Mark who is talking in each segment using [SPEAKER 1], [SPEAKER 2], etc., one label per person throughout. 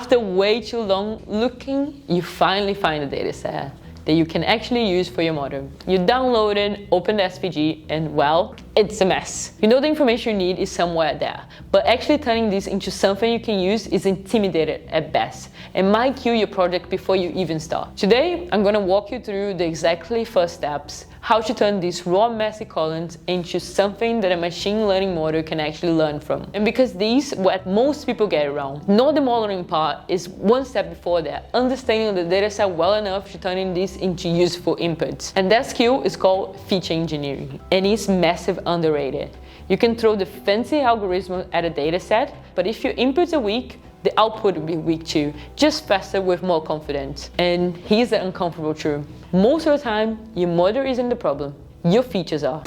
[SPEAKER 1] After way too long looking, you finally find a data set that you can actually use for your model. You download it, open the SVG, and well, it's a mess. You know the information you need is somewhere there, but actually turning this into something you can use is intimidating at best and might kill your project before you even start. Today, I'm gonna walk you through the exactly first steps, how to turn these raw messy columns into something that a machine learning model can actually learn from. And because these, what most people get wrong, not the modeling part is one step before that, understanding the data set well enough to turning this into useful inputs. And that skill is called feature engineering, and it's massive underrated. You can throw the fancy algorithm at a data set, but if your inputs are weak, the output will be weak too, just faster with more confidence. And here's the uncomfortable truth. Most of the time, your model isn't the problem, your features are.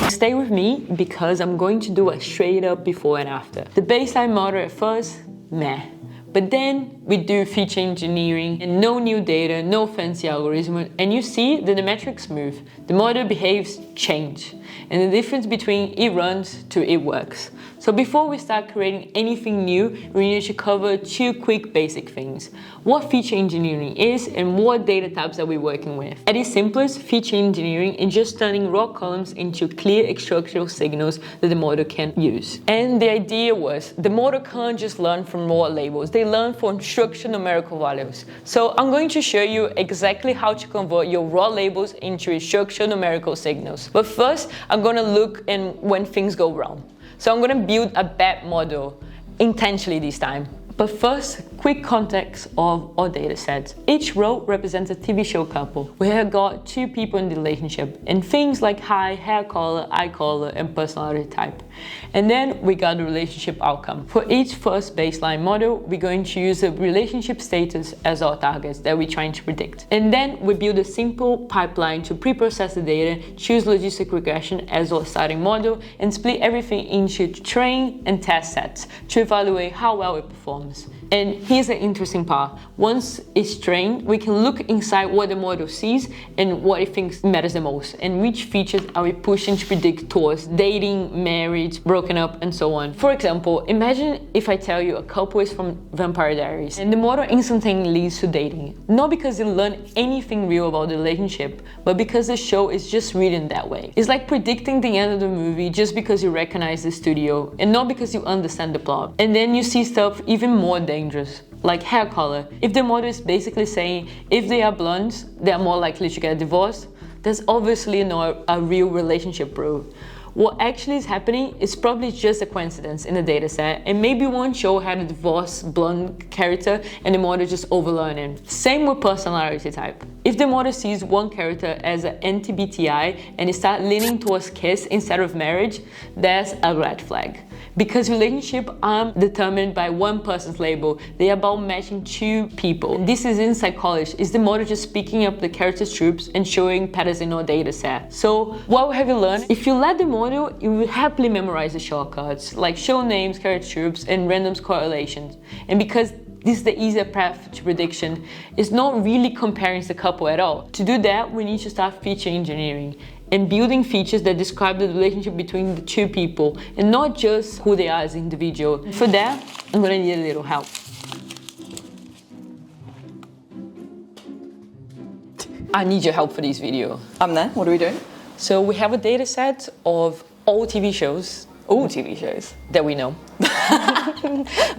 [SPEAKER 1] Stay with me because I'm going to do a straight up before and after. The baseline model at first, meh. But then we do feature engineering and no new data, no fancy algorithm, and you see that the metrics move. The model behaves change, and the difference between it runs to it works. So before we start creating anything new, we need to cover two quick basic things. What feature engineering is and what data types are we working with. At its simplest, feature engineering is just turning raw columns into clear structural signals that the model can use. And the idea was the model can't just learn from raw labels, they learn from structured numerical values. So I'm going to show you exactly how to convert your raw labels into structured numerical signals. But first, I'm going to look in when things go wrong. So I'm going to build a bad model intentionally this time. But first, quick context of our data set. Each row represents a TV show couple. We have got two people in the relationship and things like height, hair color, eye color, and personality type. And then we got the relationship outcome. For each first baseline model, we're going to use a relationship status as our targets that we're trying to predict. And then we build a simple pipeline to pre-process the data, choose logistic regression as our starting model, and split everything into train and test sets to evaluate how well it performs. And here's the interesting part. Once it's trained, we can look inside what the model sees and what it thinks matters the most, and which features are we pushing to predict towards dating, marriage, broken up, and so on. For example, imagine if I tell you a couple is from Vampire Diaries, and the model instantly leads to dating. Not because it learned anything real about the relationship, but because the show is just written that way. It's like predicting the end of the movie just because you recognize the studio, and not because you understand the plot. And then you see stuff even more dangerous, like hair color. If the model is basically saying if they are blondes, they are more likely to get divorced, that's obviously not a real relationship, bro. What actually is happening is probably just a coincidence in the data set, and maybe one show had a divorced blonde character and the model just overlearned it. Same with personality type. If the model sees one character as an anti-BTI and it starts leaning towards kiss instead of marriage, that's a red flag. Because relationships aren't determined by one person's label, they are about matching two people. And this is in psychology, is the model just picking up the character's tropes and showing patterns in our data set. So what have you learned? If you let the model, it will happily memorize the shortcuts, like show names, character tropes, and random correlations. And because this is the easier path to prediction, it's not really comparing the couple at all. To do that, we need to start feature engineering and building features that describe the relationship between the two people and not just who they are as individuals. For that, I'm gonna need a little help. I need your help for this video.
[SPEAKER 2] I'm there. What are we doing?
[SPEAKER 1] So we have a data set of all TV shows that we know.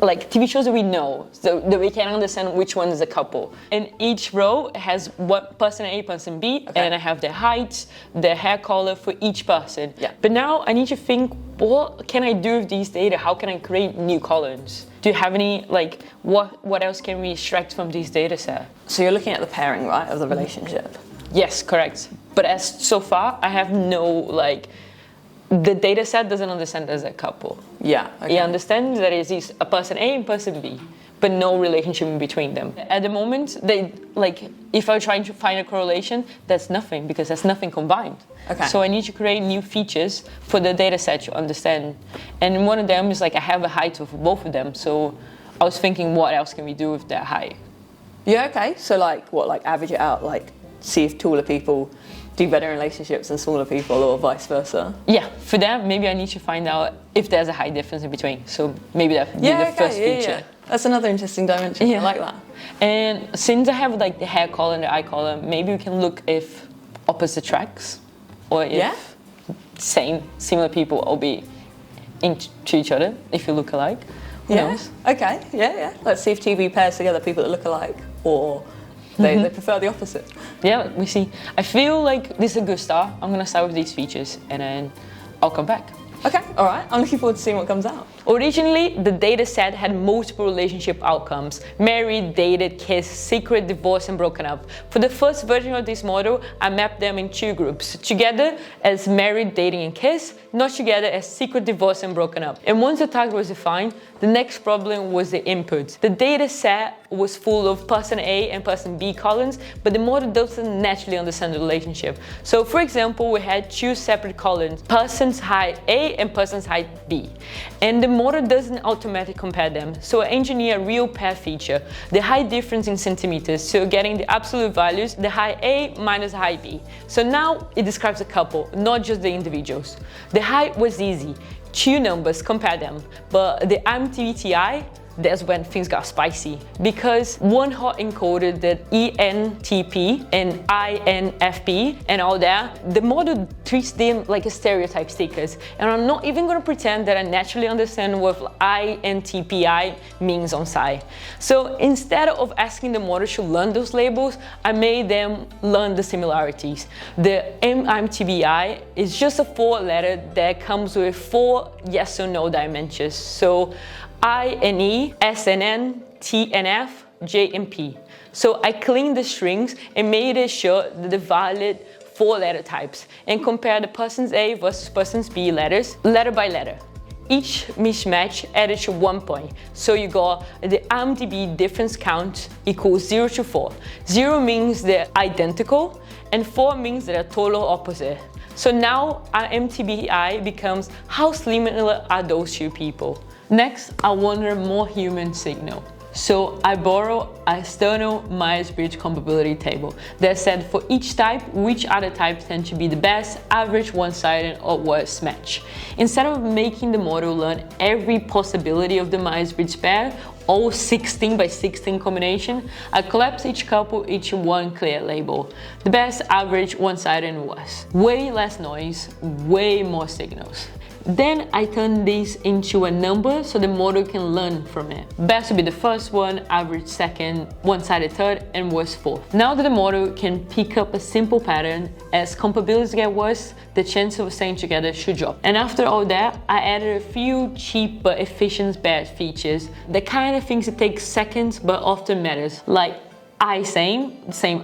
[SPEAKER 1] Like TV shows that we know, so that we can understand which one is a couple. And each row has what person A, person B, okay. And I have their height, their hair color for each person.
[SPEAKER 2] Yeah.
[SPEAKER 1] But now I need to think, what can I do with these data? How can I create new columns? Do you have any, like, what else can we extract from these data set?
[SPEAKER 2] So you're looking at the pairing, right, of the relationship?
[SPEAKER 1] Yes, correct. But as so far, I have no, like, the data set doesn't understand as a couple.
[SPEAKER 2] Yeah. Okay.
[SPEAKER 1] It understands that it is a person A and person B, but no relationship in between them. At the moment, they, like, if I'm trying to find a correlation, that's nothing, because that's nothing combined.
[SPEAKER 2] Okay.
[SPEAKER 1] So I need to create new features for the data set to understand. And one of them is like I have a height of both of them. So I was thinking, what else can we do with that height?
[SPEAKER 2] Yeah, okay. So like what, like average it out, like see if taller people do better in relationships than smaller people or vice versa?
[SPEAKER 1] Yeah, for that, maybe I need to find out if there's a high difference in between. So maybe that would be the first feature.
[SPEAKER 2] Yeah. That's another interesting dimension. I like that.
[SPEAKER 1] And since I have like the hair color and the eye color, maybe we can look if opposite tracks, or if similar people will be into each other if you look alike. Who knows?
[SPEAKER 2] Okay. Yeah. Let's see if TV pairs together people that look alike, or they prefer the opposite.
[SPEAKER 1] Yeah, we see. I feel like this is a good start. I'm gonna start with these features and then I'll come back.
[SPEAKER 2] Okay, all right. I'm looking forward to seeing what comes out.
[SPEAKER 1] Originally, the dataset had multiple relationship outcomes: married, dated, kissed, secret, divorced, and broken up. For the first version of this model, I mapped them in two groups: together as married, dating, and kissed, not together as secret, divorced, and broken up. And once the target was defined, the next problem was the input. The dataset was full of person A and person B columns, but the model doesn't naturally understand the relationship. So for example, we had two separate columns: person's height A and person's height B. And the model doesn't automatically compare them. So I engineer a real pair feature, the height difference in centimeters. So getting the absolute values, the height A minus height B. So now it describes a couple, not just the individuals. The height was easy. Two numbers, compare them. But the MTBTI, that's when things got spicy, because one hot encoded the ENTP and INFP and all that. The model treats them like a stereotype stickers, and I'm not even going to pretend that I naturally understand what INTPI means on site. So instead of asking the model to learn those labels, I made them learn the similarities. The MTBI is just a 4-letter that comes with 4 yes or no dimensions. So I and E, S and N, T and F, J and P. So I cleaned the strings and made it sure that the valid 4 letter types, and compare the person's A versus person's B letters, letter by letter. Each mismatch added to 1 point. So you got the IMDb difference count equals 0 to 4. 0 means they're identical, and 4 means they're total opposite. So now our MTBI becomes how similar are those two people. Next, I wanted a more human signal. So I borrow an external Myers-Briggs compatibility table that said for each type, which other types tend to be the best, average, one-sided, or worst match. Instead of making the model learn every possibility of the Myers-Briggs pair, all 16 by 16 combination, I collapse each couple into one clear label. The best, average, one-sided, and worst. Way less noise, way more signals. Then I turn this into a number so the model can learn from it. Best would be the first one, average second, one-sided third, and worst fourth. Now that the model can pick up a simple pattern, as compatibilities get worse, the chance of staying together should drop. And after all that, I added a few cheap but efficient bad features, the kind of things that take seconds but often matters, like eye same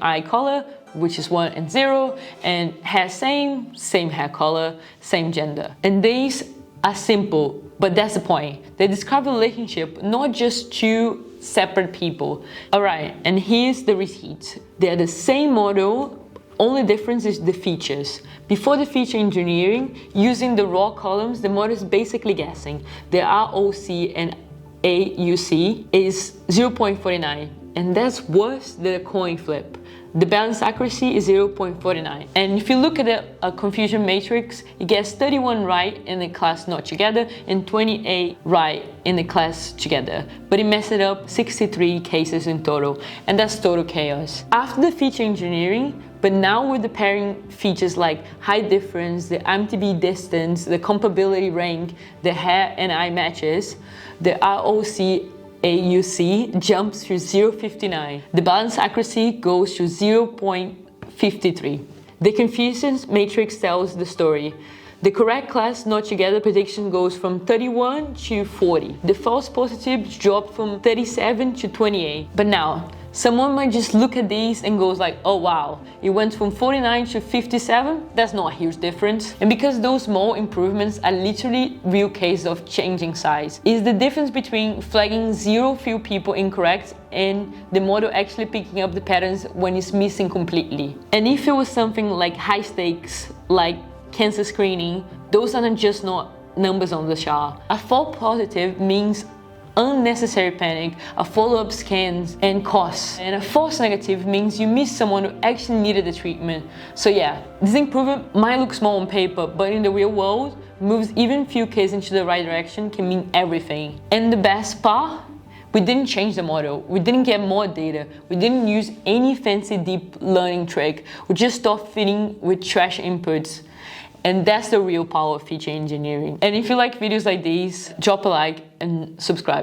[SPEAKER 1] eye color, which is 1 and 0, and hair same hair color, same gender. And these are simple, but that's the point. They describe the relationship, not just two separate people. All right, and here's the receipts. They're the same model, only difference is the features. Before the feature engineering, using the raw columns, the model is basically guessing. The ROC and AUC is 0.49, and that's worse than a coin flip. The balance accuracy is 0.49. And if you look at the confusion matrix, it gets 31 right in the class not together and 28 right in the class together. But it messed it up 63 cases in total, and that's total chaos. After the feature engineering, but now with the pairing features like height difference, the MTB distance, the compatibility rank, the hair and eye matches, the ROC AUC jumps to 0.59. The balance accuracy goes to 0.53. The confusion matrix tells the story. The correct class not together prediction goes from 31 to 40. The false positives dropped from 37 to 28. But now, someone might just look at these and goes like, oh wow, it went from 49 to 57? That's not a huge difference. And because those small improvements are literally real cases of changing size, is the difference between flagging 0 few people incorrect and the model actually picking up the patterns when it's missing completely. And if it was something like high stakes, like cancer screening, those are just not numbers on the chart. A false positive means unnecessary panic, a follow-up scans, and costs. And a false negative means you miss someone who actually needed the treatment. So yeah, this improvement might look small on paper, but in the real world, moves even few cases into the right direction can mean everything. And the best part? We didn't change the model, we didn't get more data, we didn't use any fancy deep learning trick, we just stopped feeding with trash inputs. And that's the real power of feature engineering. And if you like videos like these, drop a like and subscribe.